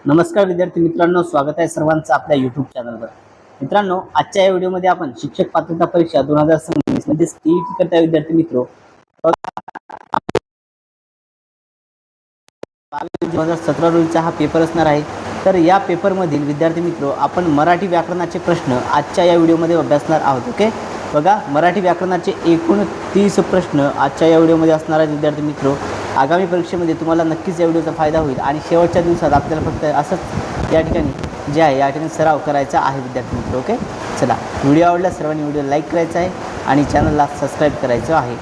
नमस्कार विद्यार्थी मित्रांनो, स्वागत आहे सर्वांचं आपल्या YouTube चॅनलवर। मित्रांनो, आजच्या या व्हिडिओमध्ये आपण शिक्षक पात्रता परीक्षा 2026 म्हणजे सीईटी करता विद्यार्थी मित्रो 2017 रोजीचा हा पेपर असणार आहे। तर या पेपरमधील विद्यार्थी मित्रो आपण मराठी व्याकरणाचे प्रश्न आजच्या या व्हिडिओमध्ये अभ्यासणार आहोत। ओके, बघा, मराठी व्याकरणाचे एकूण 30 प्रश्न आजच्या या व्हिडिओमध्ये असणार आहेत विद्यार्थी मित्रो। आगामी परीक्षेमध्ये तुम्हाला नक्कीच या व्हिडिओचा फायदा होईल आणि शेवटच्या दिवसात आपल्याला फक्त असंच या ठिकाणी जे आहे या ठिकाणी सराव करायचा आहे विद्यार्थी मित्रो। ओके, चला, व्हिडिओ आवडल्यास सर्वांनी व्हिडिओ लाईक करायचा आहे आणि चॅनलला सबस्क्राईब करायचं आहे।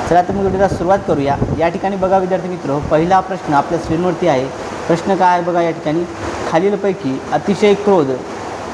चला तर मग व्हिडिओला सुरुवात करूया। या ठिकाणी बघा विद्यार्थी मित्रो, पहिला प्रश्न आपल्या स्क्रीनवरती आहे। प्रश्न काय आहे बघा, या ठिकाणी खालीलपैकी अतिशय क्रोध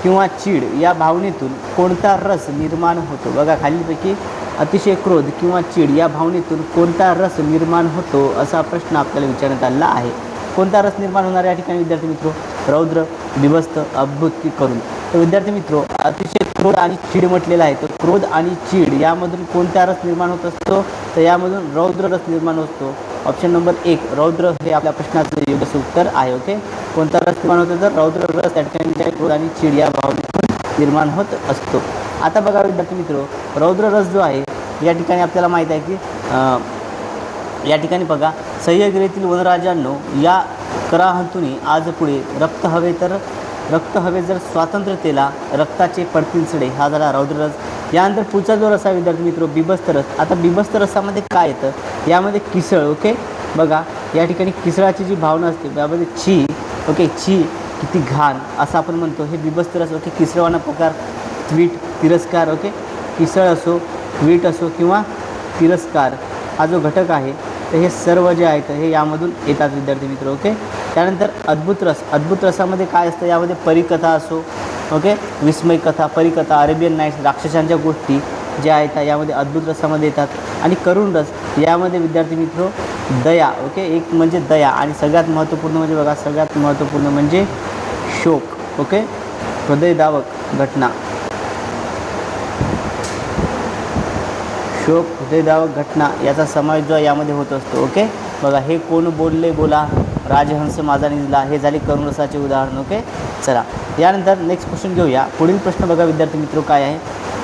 किंवा चीड या भावनेतून कोणता रस निर्माण होतो। बघा, खालीलपैकी अतिशय क्रोध किंवा चीड या भावनेतून कोणता रस निर्माण होतो असा प्रश्न आपल्याला विचारण्यात आलेला आहे। कोणता रस निर्माण होणार या ठिकाणी विद्यार्थी मित्रो? रौद्र, बिभस्त, अद्भुत की करुण? तर विद्यार्थी मित्रो, अतिशय क्रोध आणि चीड म्हटलेला आहे। तर क्रोध आणि चीड यामधून कोणता रस निर्माण होत असतो? तर यामधून रौद्र रस निर्माण होतो। ऑप्शन नंबर 1 रौद्र हे आपल्या प्रश्नाचं योग्य उत्तर आहे। ओके, कोणता रस निर्माण होतो? तर रौद्र रस या ठिकाणी क्रोध आणि चीड या भावनेतून निर्माण होत असतो। आता बघा विद्यार्थी मित्रो, रौद्र रस जो आहे या ठिकाणी आपल्याला माहीत आहे की या ठिकाणी बघा, सह्याद्रीतील वनराजांनो या कराहंतुनी आज पुढे रक्त हवे जर स्वातंत्र्यतेला रक्ताचे पडतील सडे, हा झाला रौद्र रस। यानंतर पुढचा जो रस आहे विद्यार्थी मित्रो, बिभस्त रस। आता बिभस्त रसामध्ये काय येतं? यामध्ये किसळ। ओके, बघा, या ठिकाणी किसळाची जी भावना असते त्यामध्ये छी, ओके, छी, किती घाण असं आपण म्हणतो, हे बिभस्त रस। ओके, किसळवाना प्रकार, ट्वीट, तिरस्कार। ओके, किसळ असो, ट्वीट असो किंवा तिरस्कार हा जो घटक आहे तर हे सर्व जे आहेत हे यामधून येतात विद्यार्थी मित्र। ओके, त्यानंतर अद्भुत रस। अद्भुत रसामध्ये काय असतं? यामध्ये परिकथा असो, ओके, विस्मय कथा, परिकथा, अरेबियन नाईट्स, राक्षसांच्या गोष्टी ज्या आहेत यामध्ये अद्भुत रसामध्ये येतात। आणि करुण रस यामध्ये विद्यार्थी मित्रो दया, ओके, एक म्हणजे दया आणि सगळ्यात महत्त्वपूर्ण म्हणजे बघा, सगळ्यात महत्त्वपूर्ण म्हणजे शोक। ओके, हृदयदावक घटना, शोक, हृदयदावक घटना याचा समावेश जो यामध्ये होत असतो। ओके, बघा, हे कोण बोलले बोला, राजहंस माझा निजला, हे झाले करुण रसाचे उदाहरण। ओके, चला, यानंतर नेक्स्ट क्वेश्चन घेऊया। पुढील प्रश्न बघा विद्यार्थी मित्रो, काय आहे?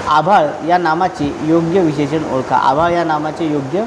आभाळ या नामाचे योग्य विशेषण ओळखा। आभाळ या नामाचे योग्य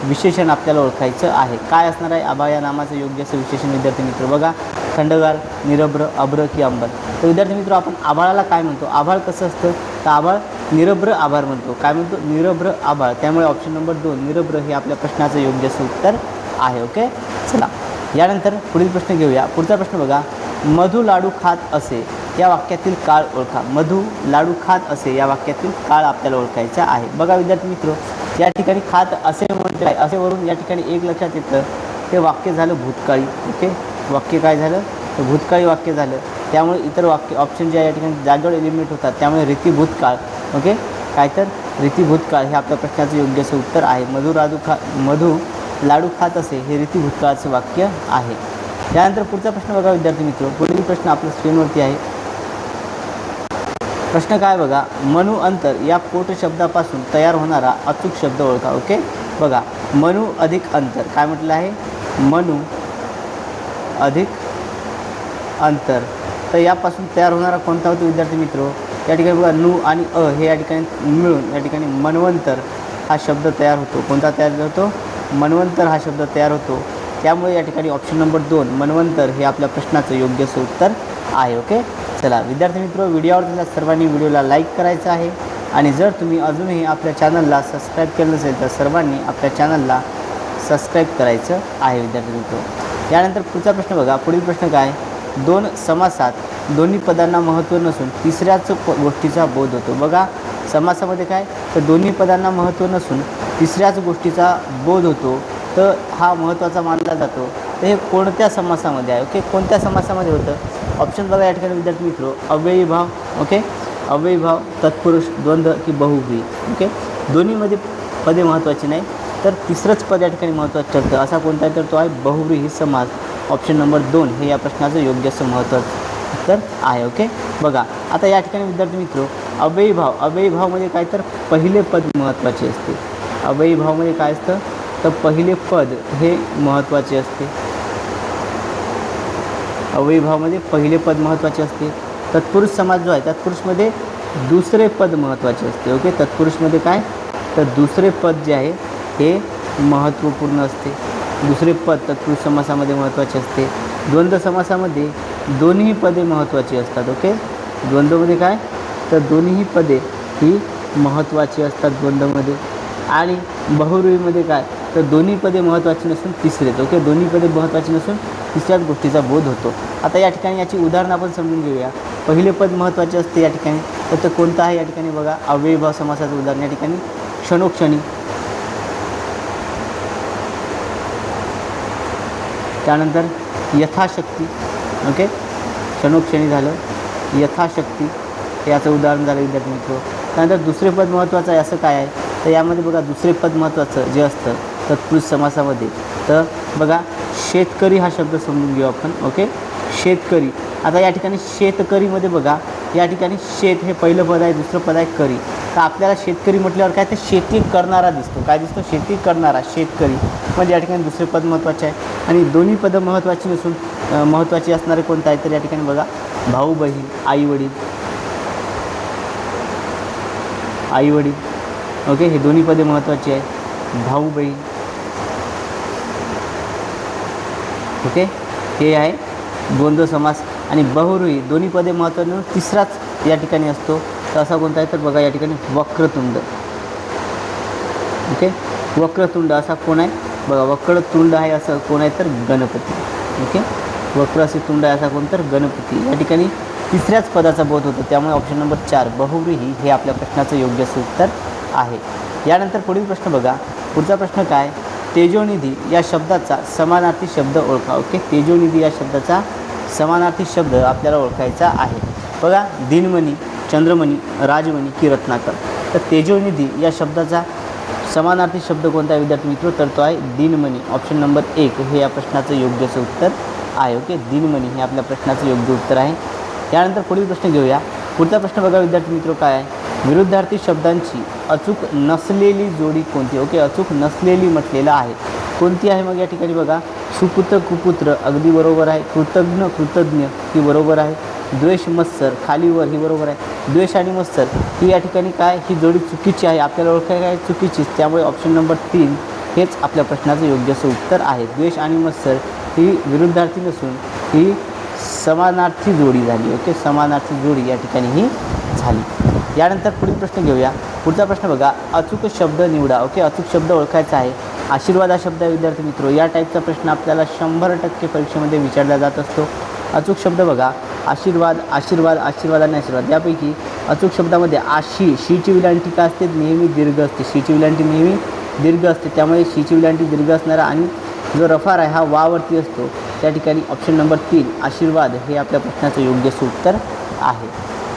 विशेषण आपल्याला ओळखायचं आहे। काय असणार आहे आभाळ या नामाचं योग्य असं विशेषण विद्यार्थी मित्र? बघा, थंडगार, निरभ्र, अभ्र की अंबर? तर विद्यार्थी मित्र, आपण आभाळाला काय म्हणतो? आभाळ कसं असतं? तर आभाळ निरभ्र आभाळ म्हणतो। काय म्हणतो? निरभ्र आभाळ। त्यामुळे ऑप्शन नंबर 2 निरभ्र हे आपल्या प्रश्नाचं योग्य असं उत्तर आहे। ओके, चला, यानंतर पुढील प्रश्न घेऊया। पुढचा प्रश्न बघा, मधु लाडू खात असे या वाक्यातील काळ ओळखा। मधु लाडू खात असे या वाक्यातील काळ आपल्याला ओळखायचा आहे। बघा विद्यार्थी मित्र, या ठिकाणी खात असे म्हटले आहे, असेवरून या ठिकाणी एक लक्षात येतं, ते वाक्य झालं भूतकाळी। ओके, वाक्य काय झालं? तर भूतकाळी वाक्य झालं। त्यामुळे इतर वाक्य ऑप्शन जे आहे या ठिकाणी जागेवर एलिमिनेट होतात। त्यामुळे रीती भूतकाळ, ओके, काय तर रीती भूतकाळ हे आपल्या प्रश्नाचं योग्य असं उत्तर आहे। मधु लाडू खात असे हे रीती भूतकाळाचं वाक्य आहे। त्यानंतर पुढचा प्रश्न बघा विद्यार्थी मित्र, पुढील प्रश्न आपल्या स्क्रीनवरती आहे। प्रश्न काय बघा, मनु अंतर या पोट शब्दापासून तयार होणारा अचूक शब्द ओळखा। ओके, बघा, मनु अधिक अंतर, काय म्हटलं आहे? मनु अधिक अंतर, तर यापासून तयार होणारा कोणता होतो विद्यार्थी मित्र? या ठिकाणी बघा, नु आणि अ हे या ठिकाणी मिळून या ठिकाणी मन्वंतर हा शब्द तयार होतो। कोणता तयार होतो? मन्वंतर हा शब्द तयार होतो। त्यामुळे या ठिकाणी ऑप्शन नंबर 2 मन्वंतर हे आपल्या प्रश्नाचं योग्य असं उत्तर आहे। ओके, चला विद्यार्थी मित्र, व्हिडिओ आवडल्यास सर्वांनी व्हिडिओला लाईक करायचं आहे आणि जर तुम्ही अजूनही आपल्या चॅनलला सबस्क्राईब केलं नसेल तर सर्वांनी आपल्या चॅनलला सबस्क्राईब करायचं आहे विद्यार्थी मित्र। यानंतर पुढचा प्रश्न बघा, पुढील प्रश्न काय? दोन समासात दोन्ही पदांना महत्त्व नसून तिसऱ्याच गोष्टीचा बोध होतो। बघा, समासामध्ये काय? तर दोन्ही पदांना महत्त्व नसून तिसऱ्याच गोष्टीचा बोध होतो, तर हा महत्त्वाचा मानला जातो। तर हे कोणत्या समासामध्ये आहे? ओके, कोणत्या समासामध्ये होतं? ऑप्शन बघा या ठिकाणी विद्यार्थी मित्र, अव्ययीभाव, ओके, अव्ययीभाव, तत्पुरुष, द्वंद्व की बहुव्रीही? ओके, दोन्हीमध्ये पदे महत्त्वाची नाही, तर तिसरंच पद या ठिकाणी महत्त्वाचं ठरतं। असा कोणता? तर तो आहे बहुव्रीही समास। ऑप्शन नंबर 2 हे या प्रश्नाचं योग्य असं महत्त्वाचं उत्तर आहे। ओके, बघा, आता या ठिकाणी विद्यार्थी मित्र, अव्ययीभावमध्ये काय? तर पहिले पद महत्त्वाचे असते। अव्ययीभावमध्ये काय असतं? तर पहिले पद हे महत्त्वाचे असते। अव्ययीभावामध्ये पहिले पद महत्त्वाचे असते. तत्पुरुष समास जो आहे तत्पुरुषमध्ये दुसरे पद महत्त्वाचे असते. ओके, तत्पुरुषमध्ये काय तर दुसरे पद जे आहे हे महत्त्वपूर्ण असते. दुसरे पद तत्पुरुष समासामध्ये महत्त्वाचे असते. द्वंद्व समासामध्ये दोन्ही पदे महत्त्वाची असतात. ओके, द्वंद्वमध्ये काय तर दोन्हीही पदे ही महत्त्वाची असतात द्वंद्वमध्ये. आणि बहुव्रीहीमध्ये काय तर दोन्ही पदे महत्त्वाची नसून तिसरेच. ओके, दोन्ही पदे महत्त्वाची नसून तिसऱ्याच गोष्टीचा बोध होतो. आता या ठिकाणी याची उदाहरणं आपण समजून घेऊया. पहिले पद महत्त्वाचे असते या ठिकाणी, तर ते कोणतं आहे या ठिकाणी बघा, अव्ययीभाव समासाचं उदाहरण या ठिकाणी क्षणोक्षणी. त्यानंतर यथाशक्ती. ओके, क्षणोक्षणी झालं, यथाशक्ती हे याचं उदाहरण झालं विद्यार्थी मित्र. त्यानंतर दुसरे पद महत्त्वाचं आहे असं काय आहे तर यामध्ये बघा दुसरे पद महत्त्वाचं जे असतं तत्पुरुष समासामध्ये तर बघा शेतकरी हा शब्द समजून घेऊ आपण. ओके, शेतकरी. आता या ठिकाणी शेतकरीमध्ये बघा या ठिकाणी शेत हे पहिलं पद आहे, दुसरं पद आहे करी. तर आपल्याला शेतकरी म्हटल्यावर काय तर शेती करणारा दिसतो. काय दिसतो? शेती करणारा, शेतकरी. म्हणजे या ठिकाणी दुसरे पद महत्त्वाचे आहे. आणि दोन्ही पदं महत्त्वाची नसून महत्त्वाची असणारे कोणतं आहे तर या ठिकाणी बघा भाऊ बहीण, आई वडील, आई वडील. ओके, हे दोन्ही पदे महत्त्वाची आहे. भाऊ बहीण. ओके, हे आहे द्वंद्व समास. आणि बहुव्रीही दोन्ही पदे महत्त्वाची नसून तिसराच या ठिकाणी असतो. तर असा कोणता आहे तर बघा या ठिकाणी वक्रतुंड. ओके, वक्रतुंड असा कोण आहे बघा, वक्रतुंड आहे असं कोण आहे तर गणपती. ओके, वक्र असे तुंड आहे असा कोण तर गणपती. या ठिकाणी तिसऱ्याच पदाचा बोध होतो. त्यामुळे ऑप्शन नंबर 4 बहुव्रीही हे आपल्या प्रश्नाचं योग्य असं उत्तर आहे. यानंतर पुढील प्रश्न बघा. पुढचा प्रश्न काय, तेजोनिधी या शब्दाचा समानार्थी शब्द ओळखा. ओके, तेजोनिधी या शब्दाचा समानार्थी शब्द आपल्याला ओळखायचा आहे. बघा दिनमणी, चंद्रमणी, राजमणी की रत्नाकर. तर तेजोनिधी या शब्दाचा समानार्थी शब्द कोणता आहे विद्यार्थी मित्र तर तो आहे दिनमणी. ऑप्शन नंबर 1 हे या प्रश्नाचं योग्य असं उत्तर आहे. ओके, दिनमणी हे आपल्या प्रश्नाचं योग्य उत्तर आहे. त्यानंतर पुढील प्रश्न घेऊया. पुढचा प्रश्न बघा विद्यार्थी मित्र काय आहे, विरुद्धार्थी शब्दांची अचूक नसलेली जोडी कोणती. ओके, अचूक नसलेली म्हटलेलं आहे कोणती आहे मग या ठिकाणी बघा, सुपुत्र कुपुत्र अगदी बरोबर आहे. कृतज्ञ कृतज्ञ ही बरोबर आहे. द्वेष मत्सर खालीवर ही बरोबर आहे. द्वेष आणि मत्सर ही या ठिकाणी काय ही जोडी चुकीची आहे, आपल्याला ओळखायला काय चुकीचीच. त्यामुळे ऑप्शन नंबर 3 हेच आपल्या प्रश्नाचं योग्य असं उत्तर आहे. द्वेष आणि मत्सर ही विरुद्धार्थी नसून ही समानार्थी जोडी झाली. ओके, समानार्थी जोडी या ठिकाणी ही झाली. यानंतर पुढील प्रश्न घेऊया. पुढचा प्रश्न बघा, अचूक शब्द निवडा. ओके, अचूक शब्द ओळखायचा आहे. आशीर्वाद हा शब्द आहे विद्यार्थी मित्र. या टाईपचा प्रश्न आपल्याला 100% परीक्षेमध्ये विचारला जात असतो. अचूक शब्द बघा, आशीर्वाद, आशीर्वाद, आशीर्वाद आणि आशीर्वाद. यापैकी अचूक शब्दामध्ये आशी, शीची विलांटी का असते नेहमी दीर्घ असते. शीची विलांटी नेहमी दीर्घ असते. त्यामुळे शीची विलांटी दीर्घ असणारा आणि जो रफार आहे हा वावरती असतो. त्या ठिकाणी ऑप्शन नंबर 3 आशीर्वाद हे आपल्या प्रश्नाचं योग्य उत्तर आहे.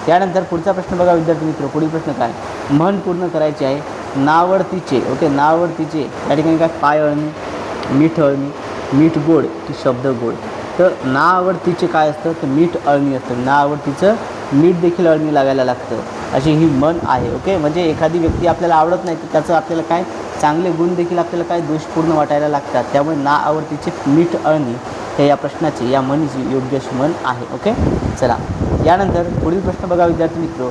त्यानंतर पुढचा प्रश्न बघा विद्यार्थी मित्र. पुढील प्रश्न काय, म्हण पूर्ण करायची आहे. नावडतीचे. ओके, नावडतीचे या ठिकाणी काय पाय अळणी, मीठ अळणी, मीठ गोड की शब्द गोड. तर नावडतीचे काय असतं तर मीठ अळणी असतं. नावडतीचं मीठ देखील अळणी लागायला लागतं अशी ही म्हण आहे. ओके, म्हणजे एखादी व्यक्ती आपल्याला आवडत नाही तर त्याचं आपल्याला काय चांगले गुण देखील आपल्याला काय दोषपूर्ण वाटायला लागतात. त्यामुळे ना आवडतीचे मीठ अळणी हे या प्रश्नाची या म्हणीची योग्य अशी म्हण आहे. ओके, चला यानंतर पुढील प्रश्न बघा विद्यार्थी मित्र.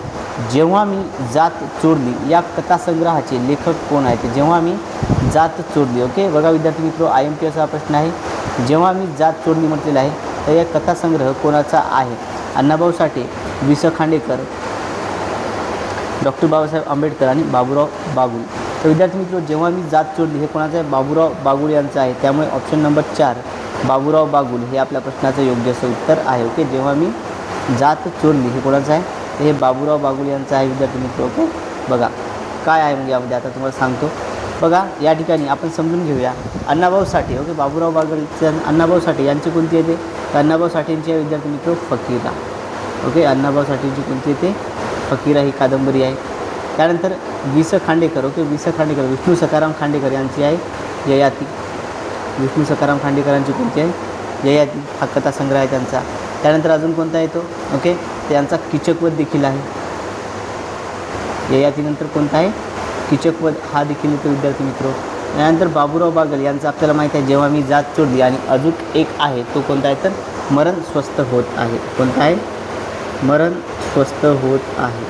जेव्हा मी जात चोरली या कथासंग्रहाचे लेखक कोण आहेत. जेव्हा मी जात चोरली. ओके, बघा विद्यार्थी मित्र IMP असा प्रश्न आहे. जेव्हा मी जात चोरली म्हटलेला आहे तर या कथासंग्रह कोणाचा आहे. अण्णाभाऊ साठे, वि स खांडेकर, डॉक्टर बाबासाहेब आंबेडकर आणि बाबूराव बागुल. तर विद्यार्थी मित्र जेव्हा मी जात चोरली हे कोणाचं आहे बाबूराव बागुल यांचं आहे. त्यामुळे ऑप्शन नंबर 4 बाबूराव बागुल हे आपल्या प्रश्नाचं योग्य असं उत्तर आहे. ओके, जेव्हा मी जात चोरली हे कोणाचं आहे तर हे बाबूराव बागुल यांचं आहे विद्यार्थी मित्र. ओके, बघा काय आहे म्हणजे यामध्ये आता तुम्हाला सांगतो. बघा या ठिकाणी आपण समजून घेऊया. अण्णाभाऊ साठे. ओके, बाबूराव बागुलचे अण्णाभाऊ साठे यांची कोणती येते तर अण्णाभाऊ साठेंची आहे विद्यार्थी मित्र फकीरा. ओके, अण्णाभाऊ साठेंची कोणती येते फकीरा ही कादंबरी आहे. त्यानंतर वि स खांडेकर. ओके, वि स खांडेकर विष्णू सखाराम खांडेकर यांची आहे ययाती. विष्णू सखाराम खांडेकरांची कोणती आहे ययाती हा कथासंग्रह आहे त्यांचा. त्यानंतर अजून कोणता आहे तो ओके त्यांचा कीचकवध देखील आहे. ययातीनंतर कोणता आहे कीचकवध हा देखील येतो विद्यार्थी मित्र. यानंतर बाबूराव बागल यांचं आपल्याला माहीत आहे, जेव्हा मी जात चोरली, आणि अजून एक आहे तो कोणता आहे तर मरण स्वस्त होत आहे. कोणता आहे? मरण स्वस्त होत आहे.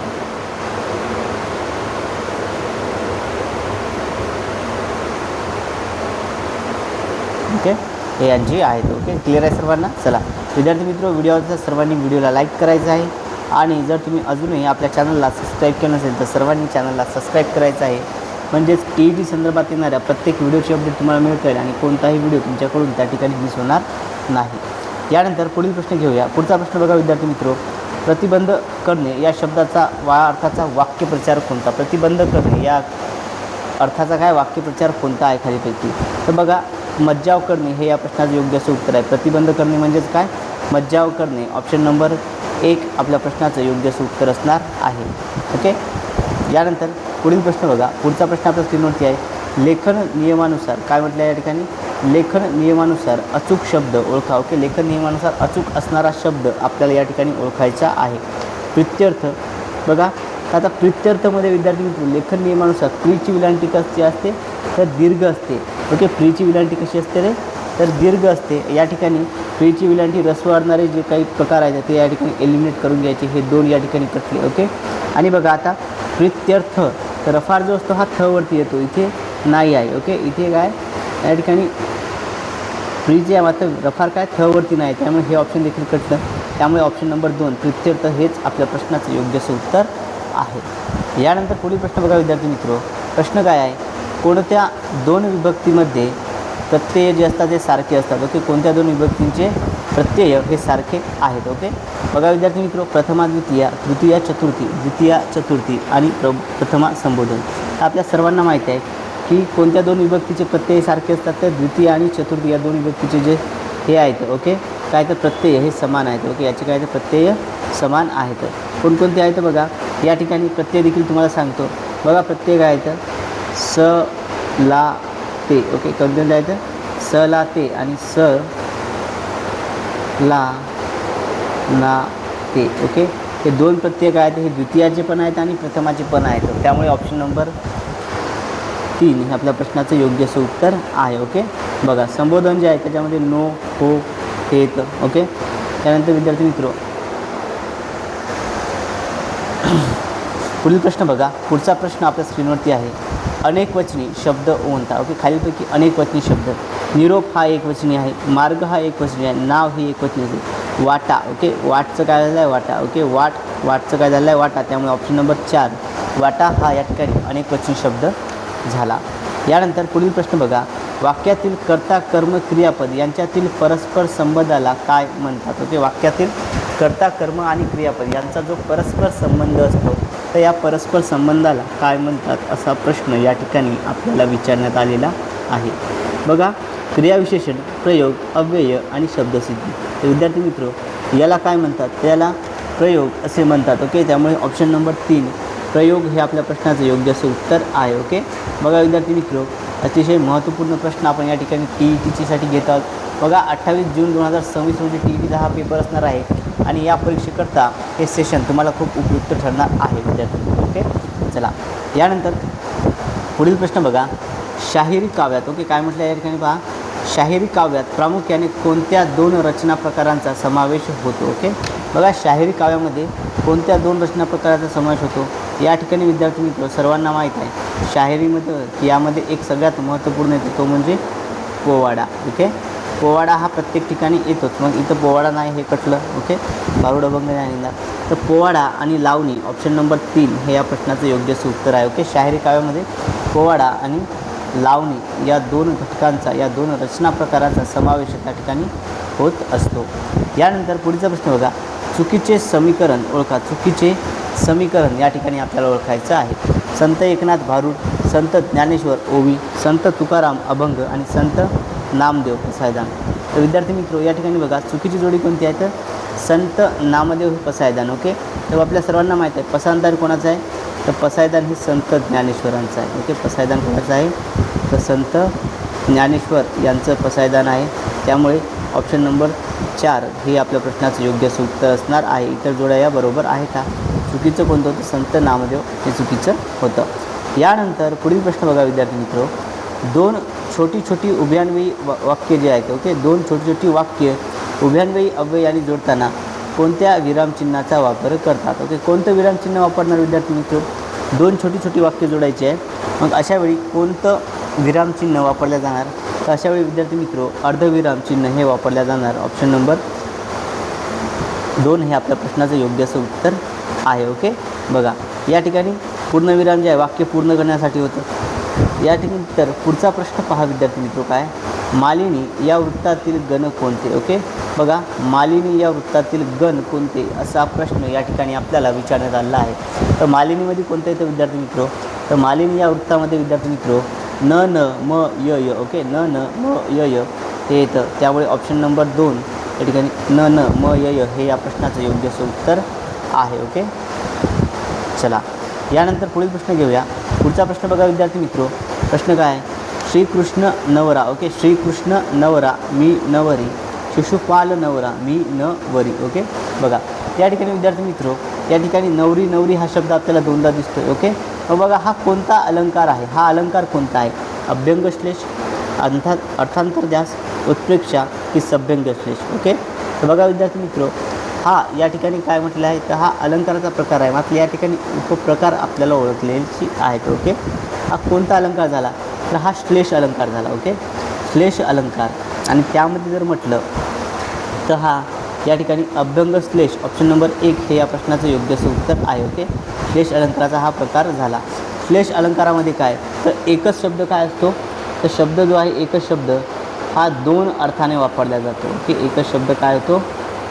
ओके, हे यांची आहेत. ओके, क्लिअर आहे सर्वांना. चला विद्यार्थी मित्र, व्हिडिओचा सर्वांनी व्हिडिओला लाईक करायचं आहे, आणि जर तुम्ही अजूनही आपल्या चॅनलला सबस्क्राईब केलं नसेल तर सर्वांनी चॅनलला सबस्क्राईब करायचं आहे. म्हणजेच TET संदर्भात येणाऱ्या प्रत्येक व्हिडिओची अपडेट तुम्हाला मिळतील आणि कोणताही व्हिडिओ तुमच्याकडून त्या ठिकाणी मिस होणार नाही. यानंतर पुढील प्रश्न घेऊया. पुढचा प्रश्न बघा विद्यार्थी मित्र, प्रतिबंध करणे या शब्दाचा अर्थाचा वाक्यप्रचार कोणता? प्रतिबंध करणे या अर्थाचा काय वाक्यप्रचार कोणता आहे खालीपैकी? तर बघा, मज्जाव करणे हे या प्रश्नाचं योग्य असं उत्तर आहे. प्रतिबंध करणे म्हणजेच काय? मज्जाव करणे. ऑप्शन नंबर 1 आपल्या प्रश्नाचं योग्य असं उत्तर असणार आहे. ओके, यानंतर पुढील प्रश्न बघा. पुढचा प्रश्न आपल्या स्क्रीनवरती आहे. लेखन नियमानुसार काय म्हटलं आहे या ठिकाणी? लेखन नियमानुसार अचूक शब्द ओळखा. ओके, लेखन नियमानुसार अचूक असणारा शब्द आपल्याला या ठिकाणी ओळखायचा आहे. प्रित्यर्थ बघा, आता प्रित्यर्थमध्ये विद्यार्थी मित्र लेखन नियमानुसार प्रीची विलांटी कशी असते तर दीर्घ असते. ओके, प्रीची विलांटी कशी असते रे? तर दीर्घ असते. या ठिकाणी प्रीची विलांटी रस वाढणारे जे काही प्रकार आहेत ते या ठिकाणी एलिमिनेट करून घ्यायचे. हे 2 या ठिकाणी कटले. ओके, आणि बघा आता प्रित्यर्थ तर रफार जो असतो हा थ वरती येतो, इथे नाही आहे. ओके, इथे काय या ठिकाणी प्रीचे आहे मात्र रफार काय थ वरती नाही, त्यामुळे हे ऑप्शन देखील कटलं. त्यामुळे ऑप्शन नंबर 2 प्रित्यर्थ हेच आपल्या प्रश्नाचं योग्य असं उत्तर आहे. यानंतर पुढील प्रश्न बघा विद्यार्थी मित्र. प्रश्न काय आहे? कोणत्या 2 विभक्तीमध्ये प्रत्यय जे असतात ते सारखे असतात? ओके, कोणत्या 2 विभक्तींचे प्रत्यय हे सारखे आहेत? ओके, बघा विद्यार्थी मित्र, प्रथमा द्वितीया, तृतीया चतुर्थी, द्वितीया चतुर्थी आणि प्रथमा संबोधन. आपल्या सर्वांना माहिती आहे की कोणत्या 2 विभक्तीचे प्रत्यय सारखे असतात? तर द्वितीय आणि चतुर्थी या 2 विभक्तीचे जे हे आहेत, ओके, काय तर प्रत्यय हे समान आहेत. ओके, याचे काय तर प्रत्यय समान आहेत. कोणकोणते आहेत बघा, या ठिकाणी प्रत्यय देखील तुम्हाला सांगतो. बघा, प्रत्यय काय आहेत? स, ला, ते. ओके, कोणते आहेत? स, ला, ते आणि स, ला, ना, ते. ओके, हे 2 प्रत्यय काय आहेत? हे द्वितीयाचे पण आहेत आणि प्रथमाचे पण आहेत. त्यामुळे ऑप्शन नंबर 3 हे आपल्या प्रश्नाचं योग्य असं उत्तर आहे. ओके, बघा, संबोधन जे आहे त्याच्यामध्ये नो, हो हे येतं. ओके, त्यानंतर विद्यार्थी मित्र पुढील प्रश्न बघा. पुढचा प्रश्न आपल्या स्क्रीनवरती आहे. अनेकवचनी शब्द कोणता? ओके, खालीलपैकी अनेकवचनी शब्द. निरोप हा एकवचनी आहे, मार्ग हा एकवचनी आहे, नाव ही एकवचनी आहे, वाटा. ओके, वाटचं काय झालं आहे? वाटा. ओके, वाटचं काय झालं आहे? वाटा. त्यामुळे ऑप्शन नंबर 4 वाटा हा या ठिकाणी अनेकवचनी शब्द झाला. यानंतर पुढील प्रश्न बघा. वाक्यातील कर्ता, कर्म, क्रियापद यांच्यातील परस्पर संबंधाला काय म्हणतात? ओके, वाक्यातील कर्ता, कर्म आणि क्रियापद यांचा जो परस्पर संबंध असतो तर या परस्पर संबंधाला काय म्हणतात असा प्रश्न या ठिकाणी आपल्याला विचारण्यात आलेला आहे. बघा, क्रियाविशेषण, प्रयोग, अव्यय आणि शब्दसिद्धी. तर विद्यार्थी मित्र याला काय म्हणतात? त्याला प्रयोग असे म्हणतात. ओके, त्यामुळे ऑप्शन नंबर 3 प्रयोग हे आपल्या प्रश्नाचं योग्य असं उत्तर आहे. ओके, बघा विद्यार्थी मित्र, अतिशय महत्त्वपूर्ण प्रश्न आपण या ठिकाणी TETसाठी घेत आहोत. बघा, 28 जून 2026 रोजी TETचा हा पेपर असणार आहे आणि या परीक्षेकरता हे सेशन तुम्हाला खूप उपयुक्त ठरणार आहे विद्यार्थी. ओके, चला यानंतर पुढील प्रश्न बघा. शाहिरी काव्यात, ओके, काय म्हटलं या ठिकाणी पहा, शाहिरी काव्यात प्रामुख्याने कोणत्या 2 रचना प्रकारांचा समावेश होतो? ओके, बघा, शाहिरी काव्यामध्ये कोणत्या 2 रचना प्रकारांचा समावेश होतो? या ठिकाणी विद्यार्थी मित्र सर्वांना माहीत आहे शाहिरीमध्ये की यामध्ये एक सगळ्यात महत्त्वपूर्ण येतो तो म्हणजे पोवाडा. ओके, पोवाडा हा प्रत्येक ठिकाणी येतोच. मग इथं पोवाडा नाही हे कटलं. ओके, भारुड अभंग नाही येणार. तर पोवाडा आणि लावणी ऑप्शन नंबर 3 हे या प्रश्नाचं योग्य असं उत्तर आहे. ओके, शाहिरी काव्यामध्ये पोवाडा आणि लावणी या 2 घटकांचा, या 2 रचना प्रकारांचा समावेश त्या ठिकाणी होत असतो. यानंतर पुढचा प्रश्न बघा. चुकीचे समीकरण ओळखा. चुकीचे समीकरण या ठिकाणी आपल्याला ओळखायचं आहे. संत एकनाथ भारुड, संत ज्ञानेश्वर ओवी, संत तुकाराम अभंग आणि संत नामदेव पसायदान. तर विद्यार्थी मित्र या ठिकाणी बघा, चुकीची जोडी कोणती आहे तर संत नामदेव पसायदान. ओके, तर आपल्या सर्वांना माहीत आहे पसायदान कोणाचं आहे तर पसायदान हे संत ज्ञानेश्वरांचं आहे. ओके, पसायदान कोणाचं आहे तर संत ज्ञानेश्वर यांचं पसायदान आहे. त्यामुळे ऑप्शन नंबर 4 हे आपल्या प्रश्नाचं योग्य असं उत्तर असणार आहे. इतर जोड्या या बरोबर आहेत का? चुकीचं कोणतं होतं? संत नामदेव हे चुकीचं होतं. यानंतर पुढील प्रश्न बघा विद्यार्थी मित्र. दोन छोटी छोटी उभ्यान्वयी वाक्य जे आहेत ओके, दोन छोटी छोटी वाक्य उभ्यान्वयी अव्ययाने जोडताना कोणत्या विरामचिन्हाचा वापर करतात? ओके, कोणतं विरामचिन्ह वापरणार विद्यार्थी मित्र? दोन छोटी छोटी वाक्य जोडायची आहे. मग अशावेळी कोणतं विरामचिन्ह वापरलं जाणार? तर अशावेळी विद्यार्थी मित्र अर्धविरामचिन्ह हे वापरल्या जाणार. ऑप्शन नंबर 2 हे आपल्या प्रश्नाचं योग्य असं उत्तर आहे. ओके, बघा या ठिकाणी पूर्णविराम जे आहे वाक्य पूर्ण करण्यासाठी होतं. या ठिकाणी तर पुढचा प्रश्न पहा विद्यार्थी मित्र, काय? मालिनी या वृत्तातील गण कोणते? ओके, बघा मालिनी या वृत्तातील गण कोणते असा प्रश्न या ठिकाणी आपल्याला विचारण्यात आलेला आहे. तर मालिनीमध्ये कोणतं येतं विद्यार्थी मित्र? तर मालिनी या वृत्तामध्ये विद्यार्थी मित्र न न म य य. ओके, न न म य य हे येतं. त्यामुळे ऑप्शन नंबर 2 या ठिकाणी न न म य य हे या प्रश्नाचं योग्य असं उत्तर आहे. ओके, चला यानंतर पुढील प्रश्न घेऊया. पुढचा प्रश्न बघा विद्यार्थी मित्र, प्रश्न काय आहे? श्रीकृष्ण नवरा. ओके, श्रीकृष्ण नवरा मी नवरी, शिशुपाल नवरा मी नवरी. ओके, बघा या ठिकाणी विद्यार्थी मित्र या ठिकाणी नवरी नवरी हा शब्द आपल्याला दोनदा दिसतोय. ओके, मग बघा हा कोणता अलंकार आहे? हा अलंकार कोणता आहे? अभ्यंगश्लेष, अर्थांतरध्यास, उत्प्रेक्षा की सभ्यंगश्लेष? ओके, तर बघा विद्यार्थी मित्र हा या ठिकाणी काय म्हटलं आहे? तर हा अलंकाराचा प्रकार आहे. मात्र या ठिकाणी उपप्रकार आपल्याला ओळखलेली आहेत. ओके, हा कोणता अलंकार झाला? तर हा श्लेष अलंकार झाला. ओके, श्लेष अलंकार. आणि त्यामध्ये जर म्हटलं तर हा या ठिकाणी अभ्यंगश्लेष ऑप्शन नंबर 1 हे या प्रश्नाचं योग्य असं उत्तर आहे. ओके, श्लेष अलंकाराचा हा प्रकार झाला. श्लेष अलंकारामध्ये काय? तर एकच शब्द काय असतो? तर शब्द जो आहे एकच शब्द हा 2 अर्थाने वापरला जातो. ओके, एकच शब्द काय होतो?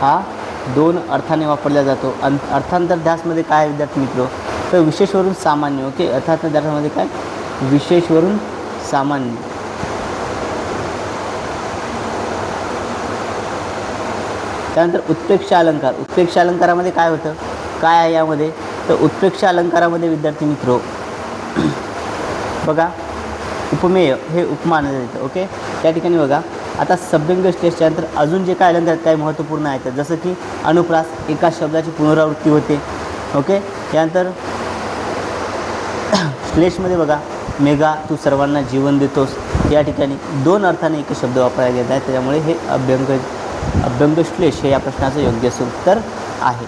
हा 2 अर्थाने वापरला जातो. अर्थांतरध्यासमध्ये काय आहे विद्यार्थी मित्र? तर विशेषवरून सामान्य. ओके, अर्थांतरध्यासमध्ये काय? विशेषवरून सामान्य. त्यानंतर उत्प्रेक्षा अलंकार. उत्प्रेक्षा अलंकारामध्ये काय होतं? काय आहे यामध्ये? तर उत्प्रेक्षा अलंकारामध्ये विद्यार्थी मित्र बघा उपमेय हे उपमान येतं. ओके, त्या ठिकाणी बघा आता सभ्यंग श्लेषच्या नंतर अजून जे काय अलंकार काय महत्त्वपूर्ण आहेत जसं की अनुप्रास, एका शब्दाची पुनरावृत्ती होते. ओके, त्यानंतर श्लेषमध्ये बघा मेघा तू सर्वांना जीवन देतोस, या ठिकाणी 2 अर्थाने एक शब्द वापरला गेला आहे. त्याच्यामुळे हे अभ्यंगश्लेष हे या प्रश्नाचं योग्य असं उत्तर आहे.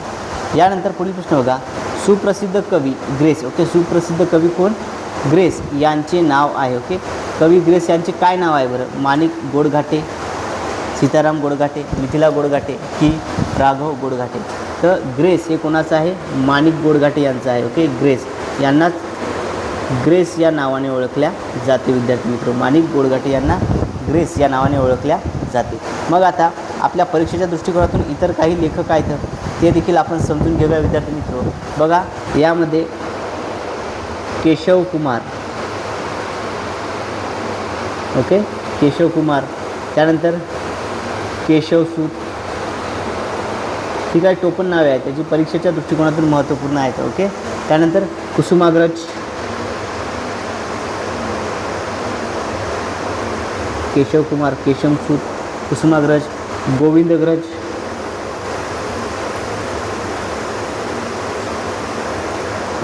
यानंतर पुढील प्रश्न बघा, सुप्रसिद्ध कवी ग्रेस. ओके, सुप्रसिद्ध कवी कोण? ग्रेस यांचे नाव आहे. ओके, कवी ग्रेस यांचे काय नाव आहे बरं? माणिक गोडघाटे, सीताराम गोडघाटे, मिथिला गोडघाटे की राघव गोडघाटे? तर ग्रेस हे कोणाचं आहे? माणिक गोडघाटे यांचं आहे. ओके, ग्रेस यांनाच ग्रेस या नावाने ओळखल्या जाते विद्यार्थी मित्र. माणिक गोडघाटे यांना ग्रेस या नावाने ओळखल्या जाते. मग आता आपल्या परीक्षेच्या दृष्टिकोनातून इतर काही लेखक आहेत ते देखील आपण समजून घेऊया विद्यार्थी मित्र. बघा यामध्ये केशव कुमार. ओके, केशव कुमार, त्यानंतर केशवसूत ही काही टोपण नावे आहेत त्याची परीक्षेच्या दृष्टिकोनातून महत्त्वपूर्ण आहेत. ओके, त्यानंतर कुसुमाग्रज, केशव कुमार, केशवसूत, कुसुमाग्रज, गोविंदग्रज,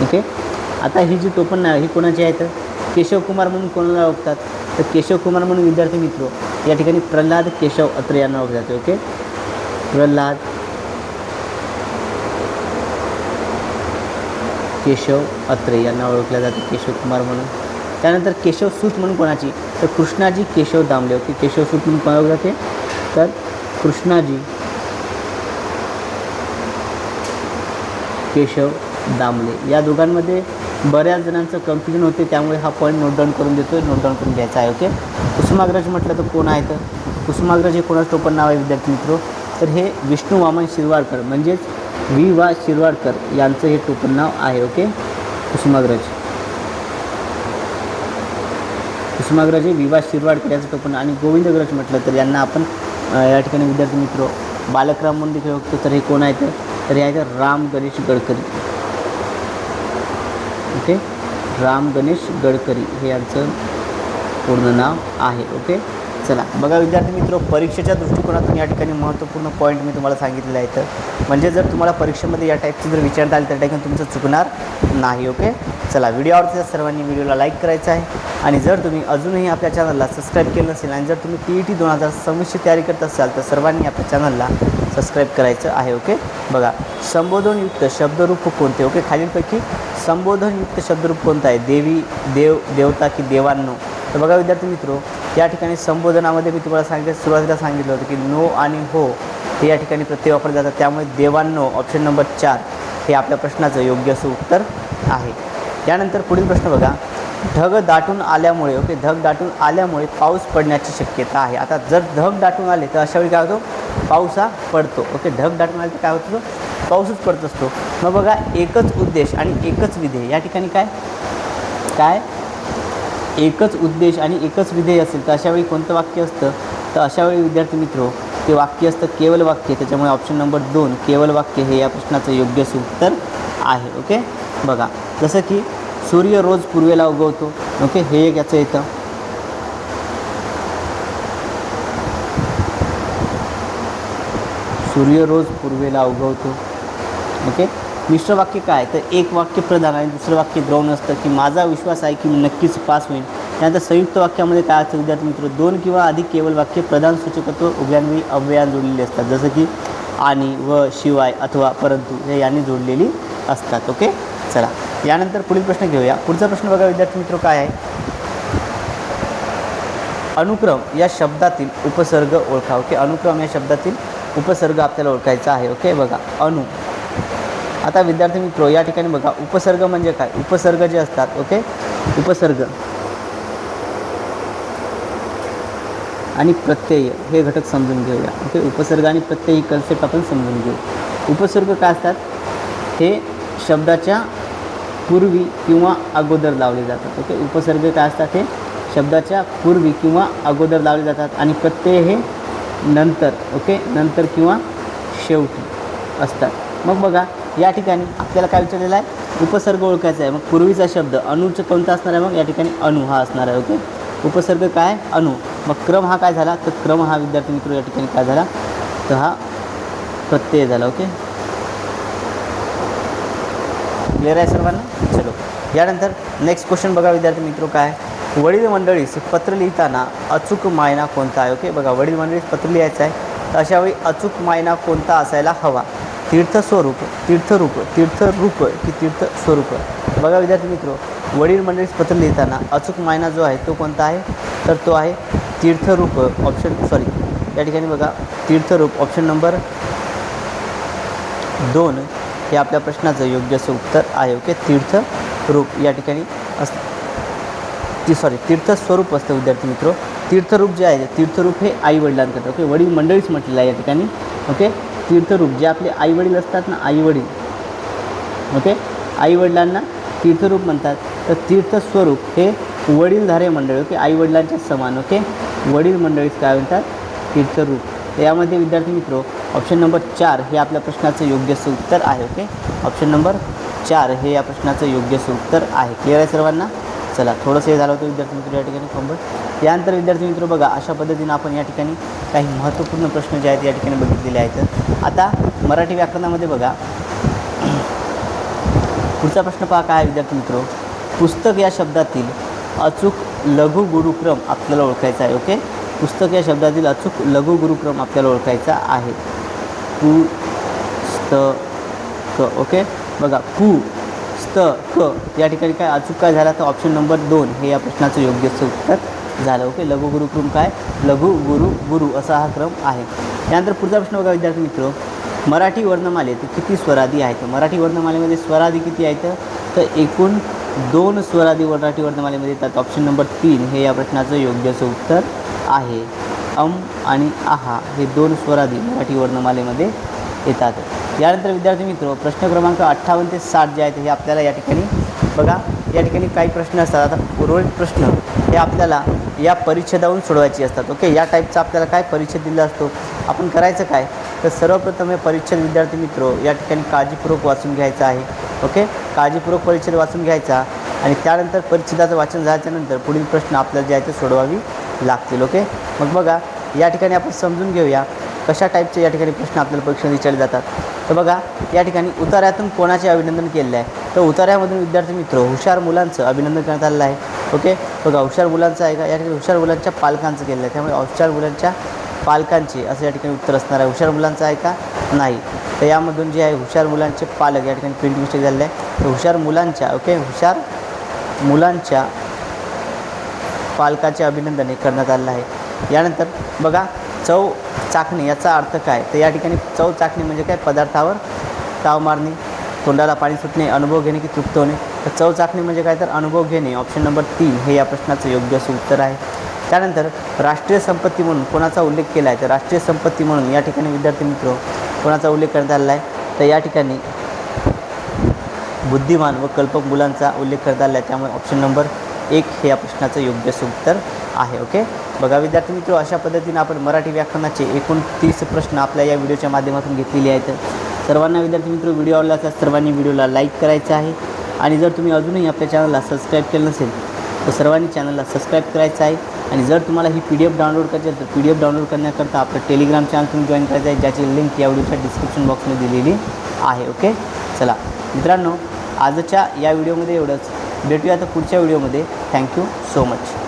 ओके. आता ही जी टोपण नाव ही कोणाची आहेत? केशव कुमार म्हणून कोणाला ओळखतात? तर केशव कुमार म्हणून विद्यार्थी मित्र या ठिकाणी प्रल्हाद केशव अत्रे यांना ओळखले जाते. ओके, प्रल्हाद केशव अत्रे यांना ओळखले जाते केशव कुमार म्हणून. त्यानंतर केशवसूत म्हणून कोणाची? तर कृष्णाजी केशव दामले. ओके, केशवसूत म्हणून कोण ओळखले जाते? तर कृष्णाजी केशव दामले. या दोघांमध्ये बऱ्याच जणांचं कन्फ्युजन होते, त्यामुळे हा पॉईंट नोट डाऊन करून देतो, नोट डाऊन करून घ्यायचा आहे. ओके, कुसुमाग्रज म्हटलं तर कोण आहेत? कुसुमाग्रज हे कोणाचं टोपण नाव आहे विद्यार्थी मित्र? तर हे विष्णू वामन शिरवाडकर म्हणजेच वि वा शिरवाडकर यांचं हे टोपण नाव आहे. ओके, कुसुमाग्रज. कुसुमाग्रज हे वि वा शिरवाडकर यांचं टोपण. आणि गोविंदग्रज म्हटलं तर यांना आपण या ठिकाणी विद्यार्थी मित्र बालकराम म्हणून देखील ओळखतो. तर हे कोण आहेत? तर हे आहेत राम गणेश गडकरी. ओके, राम गणेश गडकरी हे यांचं पूर्ण नाव आहे. ओके, चला बघा विद्यार्थी मित्र, परीक्षेच्या दृष्टिकोनातून या ठिकाणी महत्त्वपूर्ण पॉईंट मी तुम्हाला सांगितलेलं आहे. तर म्हणजे जर तुम्हाला परीक्षेमध्ये या टाईपची जर विचारता आली तर ठिकाणी तुमचं चुकणार नाही. ओके, चला व्हिडिओ आवडते तर सर्वांनी व्हिडिओला लाईक करायचं आहे. आणि जर तुम्ही अजूनही आपल्या चॅनलला सबस्क्राईब केलं नसेल आणि जर तुम्ही TET 2026ची तयारी करत असाल तर सर्वांनी आपल्या चॅनलला सबस्क्राईब करायचं आहे. ओके, बघा संबोधनयुक्त शब्दरूप कोणते? ओके, खालीलपैकी संबोधनयुक्त शब्दरूप कोणतं आहे? देवी, देव, देवता की देवांनो? तर बघा विद्यार्थी मित्रो, या ठिकाणी संबोधनामध्ये मी तुम्हाला सुरुवातीला सांगितलं होतं की नो आणि हो हे या ठिकाणी प्रत्यय वापरले जातात. त्यामुळे देवांनो ऑप्शन नंबर 4 हे आपल्या प्रश्नाचं योग्य असं उत्तर आहे. त्यानंतर पुढील प्रश्न बघा, ढग दाटून आल्यामुळे, ओके, ढग दाटून आल्यामुळे पाऊस पडण्याची शक्यता आहे. आता जर ढग दाटून आले तर अशावेळी काय होतो? पाऊस हा पडतो. ओके, ढग दाटून आले तर काय होतो? पाऊसच पडत असतो. मग बघा एकच उद्देश आणि एकच विधेय या ठिकाणी काय एकच उद्देश आणि एकच विधेय असेल तर अशावेळी कोणतं वाक्य असतं? तर अशावेळी विद्यार्थी मित्रो ते वाक्य असतं केवल वाक्य. त्याच्यामुळे ऑप्शन नंबर 2 केवल वाक्य हे या प्रश्नाचं योग्य असं उत्तर आहे. ओके, बघा जसं की सूर्य रोज पूर्वेला उगवतो. ओके, हे एक याचं येतं. सूर्य रोज पूर्वेला उगवतो. ओके, मिश्र वाक्य काय? तर एक वाक्य प्रधान आणि दुसरं वाक्य गौण असतं की माझा विश्वास आहे की मी नक्कीच पास होईल. त्यानंतर संयुक्त वाक्यामध्ये काय असतं विद्यार्थी मित्र? 2 किंवा अधिक केवळ वाक्य प्रधान सूचकत्व उभयान्वयी अव्ययान जोडलेली असतात. जसं की आणि, व, शिवाय, अथवा, परंतु हे यांनी जोडलेली असतात. ओके, चला यानंतर पुढील प्रश्न घेऊया. पुढचा प्रश्न बघा विद्यार्थी मित्र काय आहे? अनुक्रम या शब्दातील उपसर्ग ओळखा. ओके, अनुक्रम या शब्दातील उपसर्ग आपल्याला ओळखायचा आहे. ओके, बघा अनु. आता विद्यार्थी मित्र या ठिकाणी बघा उपसर्ग म्हणजे काय? उपसर्ग जे असतात, ओके, उपसर्ग आणि प्रत्यय हे घटक समजून घेऊया. ओके, उपसर्ग आणि प्रत्यय ही कन्सेप्ट आपण समजून घेऊ. उपसर्ग काय असतात? हे शब्दाच्या पूर्वी किंवा अगोदर लावले जातात. ओके, उपसर्ग काय असतात? हे शब्दाच्या पूर्वी किंवा अगोदर लावले जातात आणि प्रत्यय हे नंतर, ओके, नंतर किंवा शेवटी असतात. मग बघा या ठिकाणी आपल्याला काय विचारलेलं आहे? उपसर्ग ओळखायचा आहे. मग पूर्वीचा शब्द अणूचं कोणता असणार आहे? मग या ठिकाणी अणू हा असणार आहे. ओके, उपसर्ग काय? अणू. मग क्रम हा काय झाला? तर क्रम हा विद्यार्थी मित्र या ठिकाणी काय झाला? तर हा प्रत्यय झाला. ओके, क्लिअर आहे सर्वांना? चलो यानंतर नेक्स्ट क्वेश्चन बघा विद्यार्थी मित्र काय? वडील मंडळीस पत्र लिहिताना अचूक मायना कोणता आहे? ओके, बघा वडील मंडळीस पत्र लिहायचं आहे तर अशावेळी अचूक मायना कोणता असायला हवा? तीर्थस्वरूप, तीर्थरूप, तीर्थरूप की तीर्थस्वरूप? बघा विद्यार्थी मित्र, वडील मंडळीस पत्र लिहिताना अचूक मायना जो आहे तो कोणता आहे? तर तो आहे तीर्थरूप. या ठिकाणी बघा तीर्थरूप ऑप्शन नंबर 2 हे आपल्या प्रश्नाचं योग्य असं उत्तर आहे. ओके, तीर्थरूप या ठिकाणी तीर्थस्वरूप असतं विद्यार्थी मित्र. तीर्थरूप जे आहे तीर्थरूप हे आई वडिलांकडे. ओके, वडील मंडळीच म्हटलेलं आहे या ठिकाणी. ओके, तीर्थरूप जे आपले आई वडील असतात ना, आई वडील, ओके, आई वडिलांना तीर्थरूप म्हणतात. तर तीर्थस्वरूप हे वडीलधारे मंडळी, ओके, आई वडिलांच्या समान. ओके, वडील मंडळीच काय म्हणतात? तीर्थरूप. यामध्ये विद्यार्थी मित्र ऑप्शन नंबर 4 हे आपल्या प्रश्नाचं योग्य असं उत्तर आहे. ओके, ऑप्शन नंबर 4 हे या प्रश्नाचं योग्य असं उत्तर आहे. क्लिअर आहे सर्वांना? चला थोडंसं हे झालं होतं विद्यार्थी मित्र या ठिकाणी कंप्लीट. त्यानंतर विद्यार्थी मित्र बघा अशा पद्धतीनं आपण या ठिकाणी काही महत्त्वपूर्ण प्रश्न जे आहेत या ठिकाणी बघितलेले आहेत. आता मराठी व्याकरणामध्ये बघा पुढचा प्रश्न पहा काय आहे विद्यार्थी मित्र? पुस्तक या शब्दातील अचूक लघु गुरुक्रम आपल्याला ओळखायचा आहे. ओके, पुस्तक या शब्दातील अचूक लघु गुरुक्रम आपल्याला ओळखायचा आहे. पुस्तक. ओके, बघा पुस्तक या ठिकाणी काय अचूक काय झाला? तर ऑप्शन नंबर 2 हे या प्रश्नाचं योग्य उत्तर झालं. ओके, लघु गुरुक्रम काय? लघु गुरु असा हा क्रम आहे. त्यानंतर पुढचा प्रश्न बघा विद्यार्थी मित्र, मराठी वर्णमालेत किती स्वरादी आहेत? मराठी वर्णमालेमध्ये स्वरादी किती आहेत? तर एकूण 2 स्वरादी मराठी वर्णमालेमध्ये येतात. ऑप्शन नंबर 3 हे या प्रश्नाचं योग्य असं उत्तर आहे. आणि आहा हे 2 स्वरादी मराठी वर्णमालेमध्ये येतात. यानंतर विद्यार्थी मित्र प्रश्न क्रमांक 58 ते 60 जे आहेत हे आपल्याला या ठिकाणी बघा या ठिकाणी काही प्रश्न असतात. आता उर्वरित प्रश्न हे आपल्याला या परिच्छेदावरून सोडवायचे असतात. ओके, या टाईपचा आपल्याला काय परिच्छेद दिला असतो. आपण करायचं काय? तर सर्वप्रथम हे परिच्छेद विद्यार्थी मित्र या ठिकाणी काळजीपूर्वक वाचून घ्यायचं आहे. ओके, काळजीपूर्वक परिच्छेद वाचून घ्यायचा आणि त्यानंतर परिच्छेदाचं वाचन झाल्याच्यानंतर पुढील प्रश्न आपल्याला जे आहे ते सोडवावी लागतील. ओके, मग बघा या ठिकाणी आपण समजून घेऊया कशा टाईपचे या ठिकाणी प्रश्न आपल्याला परीक्षेत विचारले जातात. तर बघा या ठिकाणी उतार्यातून कोणाचे अभिनंदन केलेलं आहे. तर उतार्यामधून विद्यार्थी मित्र हुशार मुलांचं अभिनंदन करण्यात आलेलं आहे. ओके, बघा हुशार मुलांचं आहे का, या ठिकाणी हुशार मुलांच्या पालकांचं केलेलं आहे, त्यामुळे हुशार मुलांच्या पालकांचे असं या ठिकाणी उत्तर असणार आहे. हुशार मुलांचं आहे का, नाही. तर यामधून जे आहे हुशार मुलांचे पालक, या ठिकाणी प्रिंट मिस्टेक झालेलं आहे. तर हुशार मुलांच्या, ओके, हुशार मुलांच्या पालकाचे अभिनंदन हे करण्यात आलेलं आहे. यानंतर बघा चव चाखणे याचा अर्थ काय. तर या ठिकाणी चव चाखणे म्हणजे काय, पदार्थावर ताव मारणे, तोंडाला पाणी सुटणे, अनुभव घेणे की तृप्त होणे. तर चव चाखणे म्हणजे काय, तर अनुभव घेणे. ऑप्शन नंबर 3 हे या प्रश्नाचं योग्य असं उत्तर आहे. त्यानंतर राष्ट्रीय संपत्ती म्हणून कोणाचा उल्लेख केला आहे. तर राष्ट्रीय संपत्ती म्हणून या ठिकाणी विद्यार्थी मित्र कोणाचा उल्लेख करण्यात आलेला आहे. तर या ठिकाणी बुद्धिमान व कल्पक मुलांचा उल्लेख करण्यात आलेला आहे, त्यामुळे ऑप्शन नंबर 1 हे या प्रश्नाचं योग्य असं उत्तर आहे. ओके, बघा विद्यार्थी मित्र अशा पद्धतीने आपण मराठी व्याकरणाचे एकूण 30 प्रश्न आपल्या या व्हिडिओच्या माध्यमातून घेतलेले आहेत. सर्वांना विद्यार्थी मित्र व्हिडिओ आवडला तर सर्वांनी व्हिडिओला लाईक करायचं आहे आणि जर तुम्ही अजूनही आपल्या चॅनलला सबस्क्राईब केलं नसेल तर सर्वांनी चॅनलला सबस्क्राईब करायचं आहे. आणि जर तुम्हाला ही PDF डाउनलोड करायची असेल तर PDF डाउनलोड करण्याकरता आपलं टेलिग्राम चॅनल तुम्ही जॉईन करायचं आहे, ज्याची लिंक या व्हिडिओच्या डिस्क्रिप्शन बॉक्समध्ये दिलेली आहे. ओके, चला मित्रांनो आजच्या या व्हिडिओमध्ये एवढंच. भेटूया आता पुढच्या व्हिडिओमध्ये. Thank you so much.